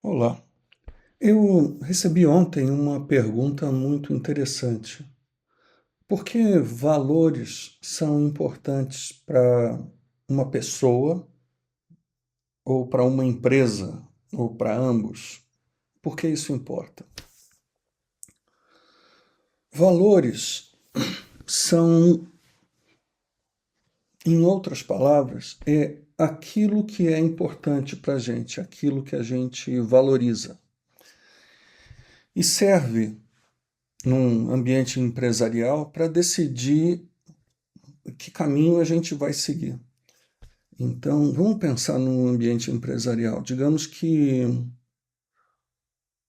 Olá, eu recebi ontem uma pergunta muito interessante. Por que valores são importantes para uma pessoa, ou para uma empresa, ou para ambos? Por que isso importa? Valores são, em outras palavras, é aquilo que é importante para a gente, aquilo que a gente valoriza. E serve, num ambiente empresarial, para decidir que caminho a gente vai seguir. Então, vamos pensar num ambiente empresarial. Digamos que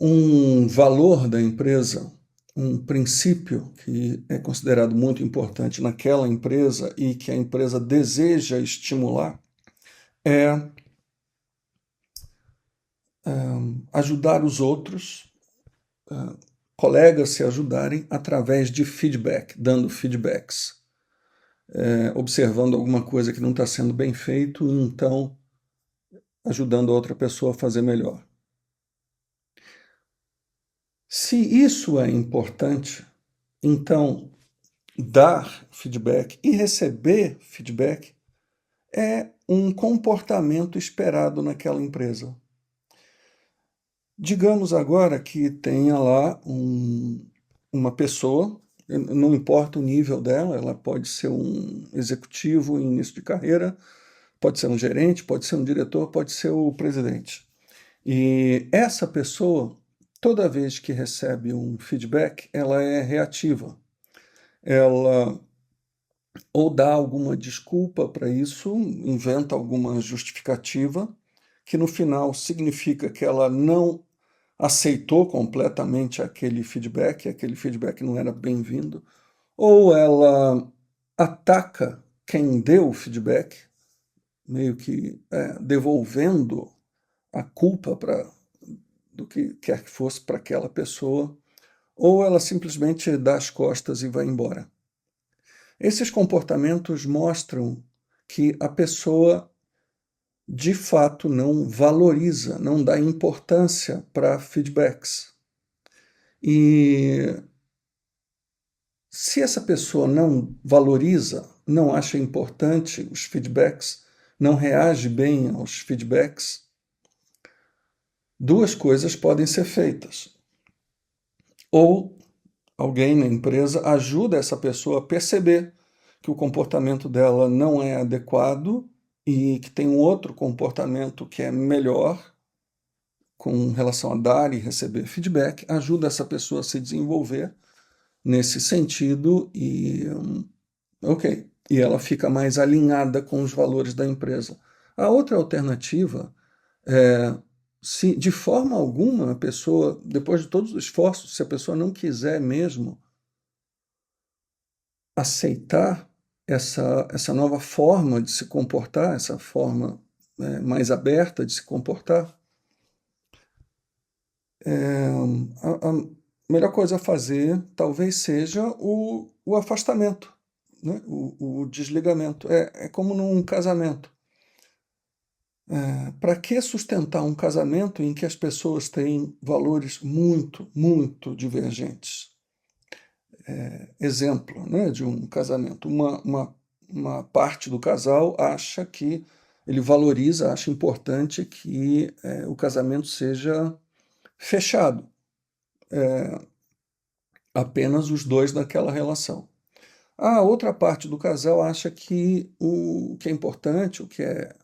um valor da empresa, um princípio que é considerado muito importante naquela empresa e que a empresa deseja estimular é ajudar os outros, colegas se ajudarem através de feedback, dando feedbacks, observando alguma coisa que não está sendo bem feito e então ajudando a outra pessoa a fazer melhor. Se isso é importante, então dar feedback e receber feedback é um comportamento esperado naquela empresa. Digamos agora que tenha lá uma pessoa, não importa o nível dela, ela pode ser um executivo em início de carreira, pode ser um gerente, pode ser um diretor, pode ser o presidente. E essa pessoa, toda vez que recebe um feedback, ela é reativa. Ela ou dá alguma desculpa para isso, inventa alguma justificativa, que no final significa que ela não aceitou completamente aquele feedback não era bem-vindo, ou ela ataca quem deu o feedback, meio que devolvendo a culpa do que quer que fosse para aquela pessoa, ou ela simplesmente dá as costas e vai embora. Esses comportamentos mostram que a pessoa de fato não valoriza, não dá importância para feedbacks. E se essa pessoa não valoriza, não acha importante os feedbacks, não reage bem aos feedbacks, duas coisas podem ser feitas. Ou alguém na empresa ajuda essa pessoa a perceber que o comportamento dela não é adequado e que tem um outro comportamento que é melhor com relação a dar e receber feedback, ajuda essa pessoa a se desenvolver nesse sentido e ela fica mais alinhada com os valores da empresa. A outra alternativa é, se de forma alguma a pessoa, depois de todos os esforços, se a pessoa não quiser mesmo aceitar essa nova forma de se comportar, essa forma mais aberta de se comportar, a melhor coisa a fazer talvez seja o afastamento, né? O desligamento. É como num casamento. Para que sustentar um casamento em que as pessoas têm valores muito, muito divergentes? Exemplo, né, de um casamento. Uma parte do casal acha que ele valoriza, acha importante que o casamento seja fechado, apenas os dois naquela relação. A outra parte do casal acha que o que é importante, o que é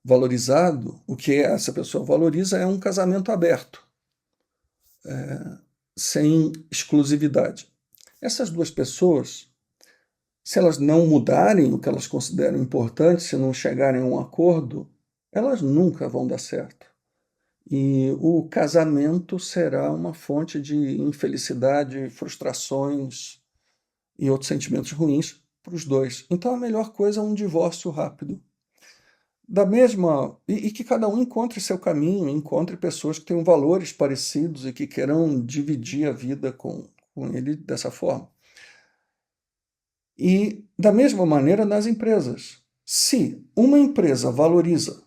valorizado, o que essa pessoa valoriza é um casamento aberto, sem exclusividade. Essas duas pessoas, se elas não mudarem o que elas consideram importante, se não chegarem a um acordo, elas nunca vão dar certo. E o casamento será uma fonte de infelicidade, frustrações e outros sentimentos ruins para os dois. Então a melhor coisa é um divórcio rápido. Da mesma. E que cada um encontre seu caminho, encontre pessoas que tenham valores parecidos e que queiram dividir a vida com ele dessa forma. E da mesma maneira nas empresas. Se uma empresa valoriza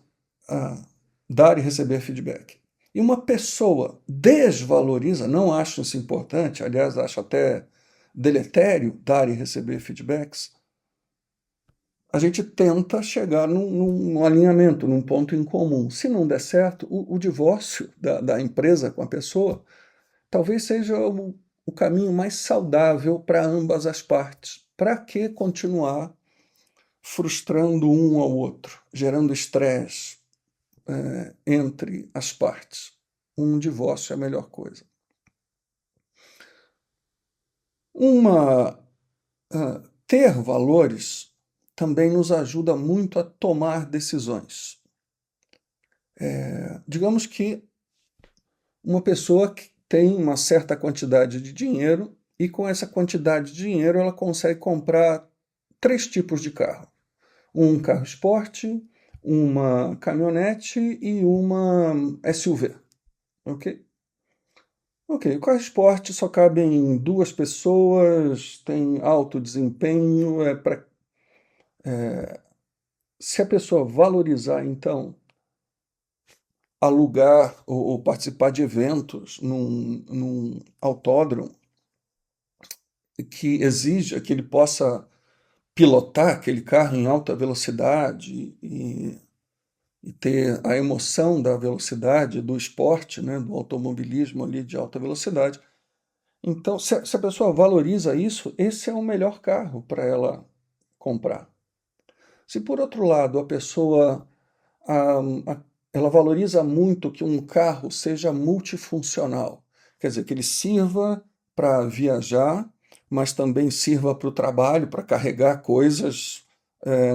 dar e receber feedback, e uma pessoa desvaloriza, não acho isso importante, aliás, acho até deletério dar e receber feedbacks, a gente tenta chegar num alinhamento, num ponto em comum. Se não der certo, o divórcio da empresa com a pessoa talvez seja o caminho mais saudável para ambas as partes. Para que continuar frustrando um ao outro, gerando estresse entre as partes? Um divórcio é a melhor coisa. Ter valores também nos ajuda muito a tomar decisões. Digamos que uma pessoa que tem uma certa quantidade de dinheiro e com essa quantidade de dinheiro ela consegue comprar 3 tipos de carro. Um carro esporte, uma caminhonete e uma SUV. Ok? Ok, o carro esporte só cabe em 2 pessoas, tem alto desempenho, se a pessoa valorizar, então, alugar ou participar de eventos num autódromo que exija que ele possa pilotar aquele carro em alta velocidade e ter a emoção da velocidade, do esporte, né, do automobilismo ali de alta velocidade. Então, se a pessoa valoriza isso, esse é o melhor carro para ela comprar. Se por outro lado a pessoa a- a- ela valoriza muito que um carro seja multifuncional, quer dizer, que ele sirva para viajar, mas também sirva para o trabalho, para carregar coisas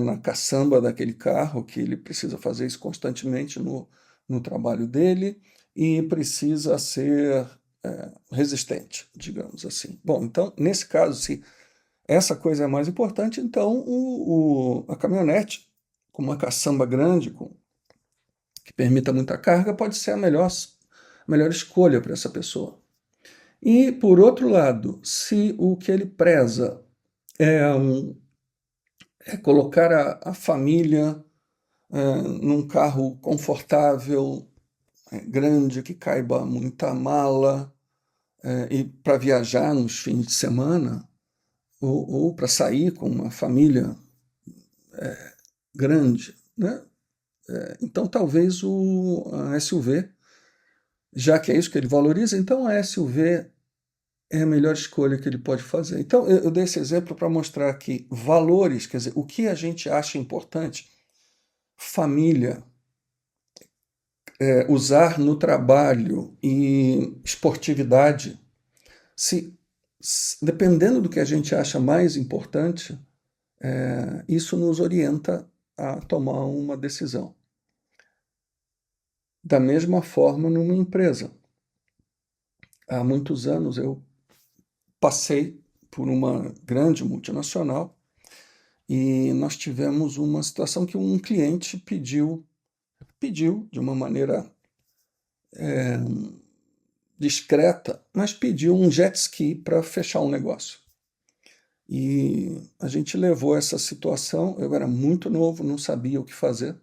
na caçamba daquele carro, que ele precisa fazer isso constantemente no trabalho dele, e precisa ser resistente, digamos assim. Bom, então, nesse caso, se essa coisa é mais importante, então a caminhonete, com uma caçamba grande, que permita muita carga, pode ser a melhor escolha para essa pessoa. E, por outro lado, se o que ele preza é colocar a família num carro confortável, grande, que caiba muita mala, e para viajar nos fins de semana, ou para sair com uma família grande, né? Então, talvez a SUV, já que é isso que ele valoriza, então a SUV é a melhor escolha que ele pode fazer. Então, eu dei esse exemplo para mostrar que valores, quer dizer, o que a gente acha importante, família, usar no trabalho e esportividade, dependendo do que a gente acha mais importante, isso nos orienta a tomar uma decisão. Da mesma forma, numa empresa. Há muitos anos eu passei por uma grande multinacional e nós tivemos uma situação que um cliente pediu de uma maneira discreta, mas pediu um jet ski para fechar um negócio. E a gente levou essa situação, eu era muito novo, não sabia o que fazer.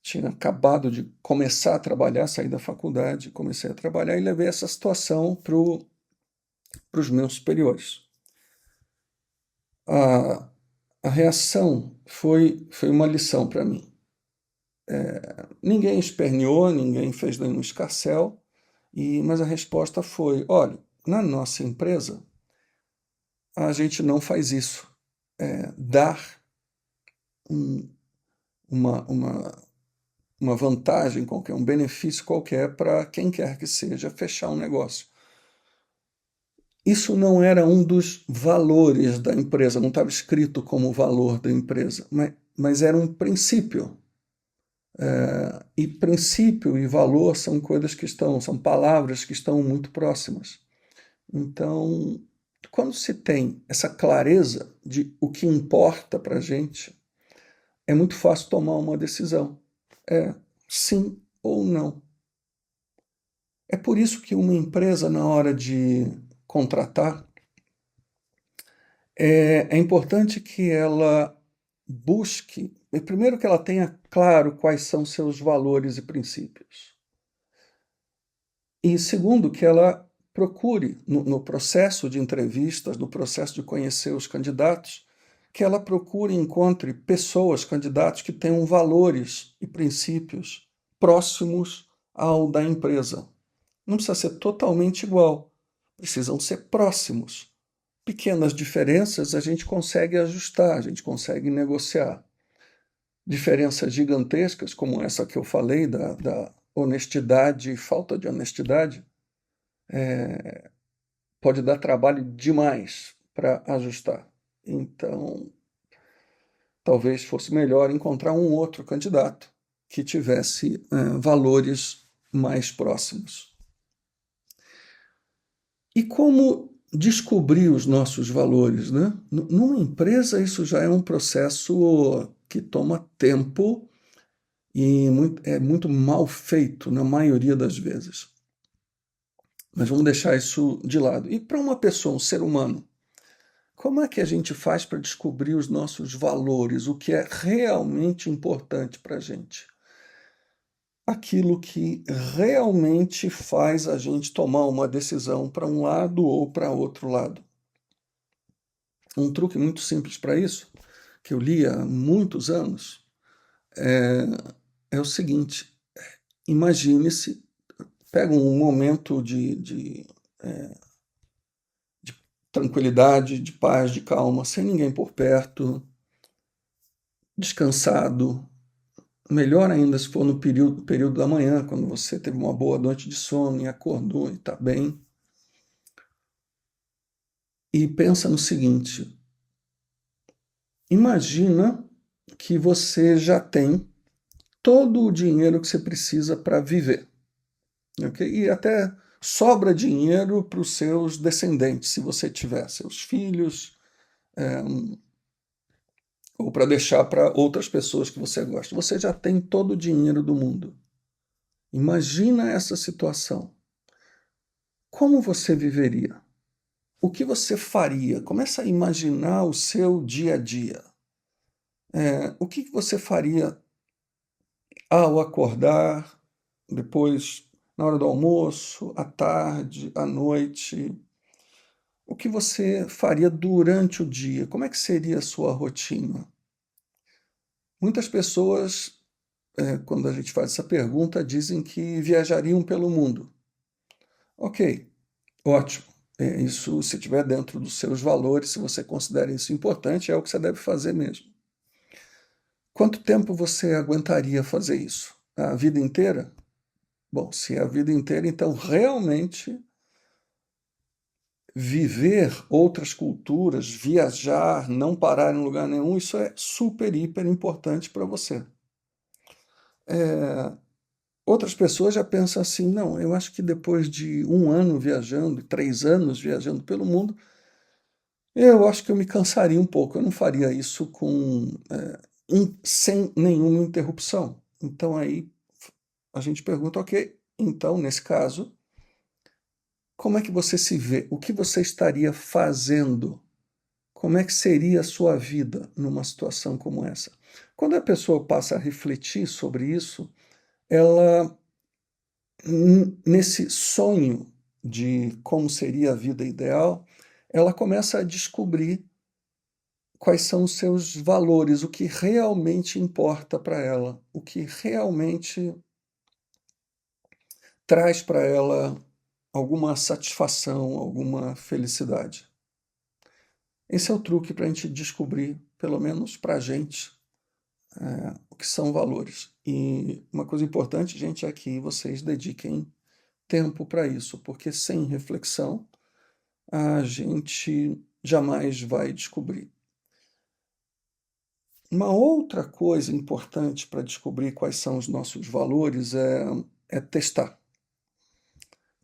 Tinha acabado de começar a trabalhar, saí da faculdade, comecei a trabalhar e levei essa situação para os meus superiores. A reação foi uma lição para mim. Ninguém esperneou, ninguém fez nenhum escarcéu, mas a resposta foi: olha, na nossa empresa a gente não faz isso. Dar um- uma vantagem qualquer, um benefício qualquer para quem quer que seja fechar um negócio. Isso não era um dos valores da empresa, não estava escrito como valor da empresa, mas era um princípio. E princípio e valor são palavras que estão muito próximas. Então, quando se tem essa clareza de o que importa para a gente, é muito fácil tomar uma decisão. É sim ou não. É por isso que uma empresa, na hora de contratar, é importante que ela busque, primeiro que ela tenha claro quais são seus valores e princípios. E segundo, que ela procure, no processo de entrevistas, no processo de conhecer os candidatos, que ela procure e encontre pessoas, candidatos que tenham valores e princípios próximos ao da empresa. Não precisa ser totalmente igual, precisam ser próximos. Pequenas diferenças a gente consegue ajustar, a gente consegue negociar. Diferenças gigantescas, como essa que eu falei, da honestidade e falta de honestidade, pode dar trabalho demais para ajustar. Então, talvez fosse melhor encontrar um outro candidato que tivesse valores mais próximos. E como descobrir os nossos valores, né? Numa empresa, isso já é um processo que toma tempo e é muito mal feito na maioria das vezes. Mas vamos deixar isso de lado. E para uma pessoa, um ser humano, como é que a gente faz para descobrir os nossos valores, o que é realmente importante para a gente? Aquilo que realmente faz a gente tomar uma decisão para um lado ou para outro lado. Um truque muito simples para isso, que eu li há muitos anos, é o seguinte: imagine-se, pega um momento de tranquilidade, de paz, de calma, sem ninguém por perto, descansado. Melhor ainda se for no período da manhã, quando você teve uma boa noite de sono e acordou e está bem. E pensa no seguinte: imagina que você já tem todo o dinheiro que você precisa para viver, ok? E até sobra dinheiro para os seus descendentes, se você tiver seus filhos, ou para deixar para outras pessoas que você gosta. Você já tem todo o dinheiro do mundo. Imagina essa situação. Como você viveria? O que você faria? Começa a imaginar o seu dia a dia. O que você faria ao acordar, depois na hora do almoço, à tarde, à noite? O que você faria durante o dia? Como é que seria a sua rotina? Muitas pessoas, quando a gente faz essa pergunta, dizem que viajariam pelo mundo. Ok, ótimo. Isso, se estiver dentro dos seus valores, se você considera isso importante, é o que você deve fazer mesmo. Quanto tempo você aguentaria fazer isso? A vida inteira? Bom, se é a vida inteira, então realmente viver outras culturas, viajar, não parar em lugar nenhum, isso é super, hiper importante para você. Outras pessoas já pensam assim: não, eu acho que depois de 1 ano viajando, 3 anos viajando pelo mundo, eu acho que eu me cansaria um pouco, eu não faria isso sem nenhuma interrupção. Então aí a gente pergunta: ok, então nesse caso, como é que você se vê? O que você estaria fazendo? Como é que seria a sua vida numa situação como essa? Quando a pessoa passa a refletir sobre isso, ela, nesse sonho de como seria a vida ideal, ela começa a descobrir quais são os seus valores, o que realmente importa para ela, o que realmente traz para ela alguma satisfação, alguma felicidade. Esse é o truque para a gente descobrir, pelo menos para a gente, o que são valores. E uma coisa importante, gente, é que vocês dediquem tempo para isso, porque sem reflexão a gente jamais vai descobrir. Uma outra coisa importante para descobrir quais são os nossos valores é testar.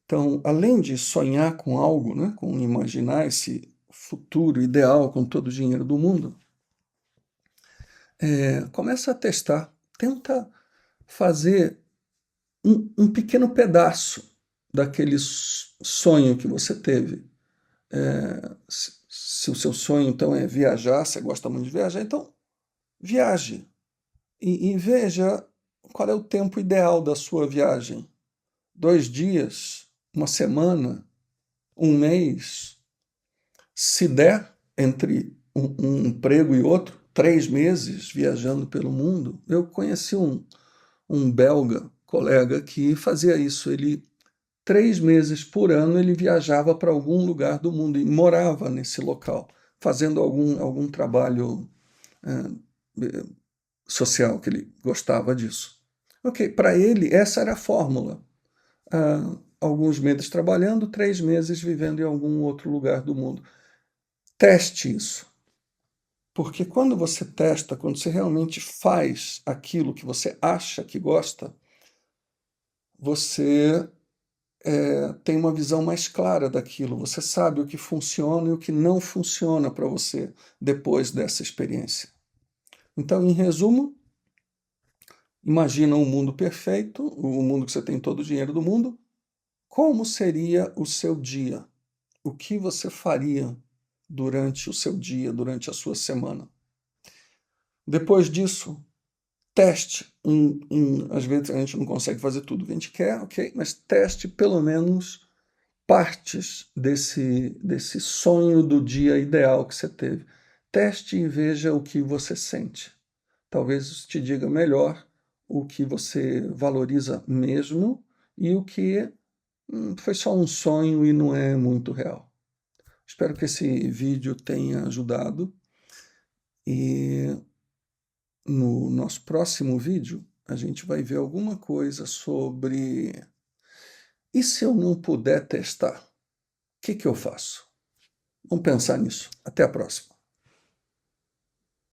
Então, além de sonhar com algo, né, com imaginar esse futuro ideal com todo o dinheiro do mundo, começa a testar. Tenta fazer um pequeno pedaço daquele sonho que você teve. Se o seu sonho, então, é viajar, você gosta muito de viajar, então viaje e veja qual é o tempo ideal da sua viagem. 2 dias, uma semana, um mês, se der entre um emprego e outro, 3 meses viajando pelo mundo. Eu conheci um belga, colega, que fazia isso. Ele, 3 meses por ano, ele viajava para algum lugar do mundo e morava nesse local, fazendo algum trabalho social, que ele gostava disso. Ok, para ele, essa era a fórmula. Alguns meses trabalhando, 3 meses vivendo em algum outro lugar do mundo. Teste isso. Porque quando você testa, quando você realmente faz aquilo que você acha que gosta, você tem uma visão mais clara daquilo. Você sabe o que funciona e o que não funciona para você depois dessa experiência. Então, em resumo, imagina um mundo perfeito, o mundo que você tem todo o dinheiro do mundo. Como seria o seu dia? O que você faria durante o seu dia, durante a sua semana? Depois disso, teste. Às vezes a gente não consegue fazer tudo que a gente quer, ok? Mas teste pelo menos partes desse sonho do dia ideal que você teve. Teste e veja o que você sente. Talvez isso te diga melhor o que você valoriza mesmo e o que foi só um sonho e não é muito real. Espero que esse vídeo tenha ajudado e no nosso próximo vídeo a gente vai ver alguma coisa sobre e se eu não puder testar, o que eu faço? Vamos pensar nisso. Até a próxima.